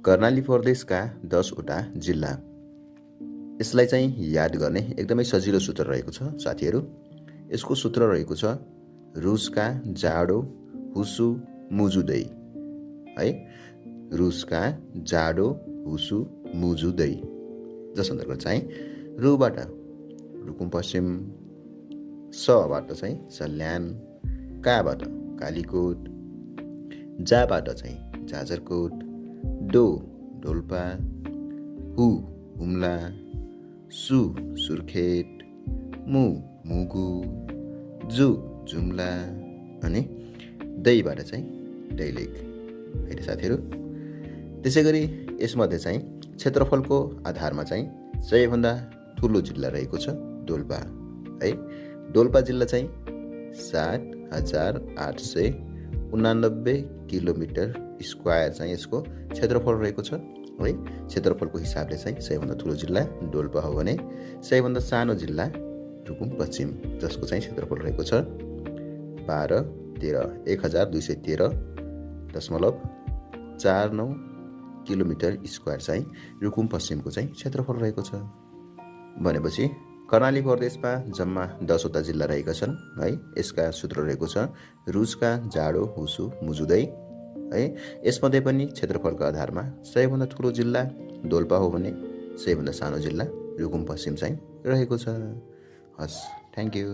कर्णाली प्रदेशका 10वटा जिल्ला। यसलाई चाहिँ याद गर्ने एकदमै सजिलो सूत्र रहेको छ साथीहरू। यसको सूत्र रहेको छ रुसका जाडो हुसु मुजुदै है। रुसका जाडो हुसु मुजुदै जस अन्तर्गत चाहिँ रुबाट रुकुम पश्चिम, सबाट चाहिँ सल्यान, काबाट कालीकोट, जाबाट चाहिँ जाजरकोट, डोल्पा, हुम्ला, सुर्खेत, मुगु, जुम्ला अनि दैबाट चाहिँ दैलेख है साथीहरू। त्यसै गरी यसमध्ये चाहिँ क्षेत्रफलको आधारमा चाहिँ सबैभन्दा ठुलो जिल्ला रहेको छ डोल्पा है। डोल्पा जिल्ला चाहिँ 7,889 किलोमिटर स्क्वायर चाहिँ यसको क्षेत्रफल रहेको छ है। क्षेत्रफलको हिसाबले चाहिँ सबैभन्दा ठुलो जिल्ला डोल्पा हो भने सबैभन्दा सानो जिल्ला रुकुम पश्चिम, जसको चाहिँ क्षेत्रफल रहेको छ 1,13,4 किलोमिटर स्क्वायर चाहिँ रुकुम पश्चिमको चाहिँ क्षेत्रफल रहेको छ। भनेपछि कर्णाली प्रदेशमा जम्मा 10वटा जिल्ला रहेका छन् है। यसका सूत्र रहेको छ रुसका जाडो हुसु मुजुदै है। यसमध्ये पनि क्षेत्रफलको आधारमा सबैभन्दा ठुलो जिल्ला डोल्पा हो भने सबैभन्दा सानो जिल्ला रुकुम पश्चिम चाहिँ रहेको छ। हस्, थ्याङ्क यू।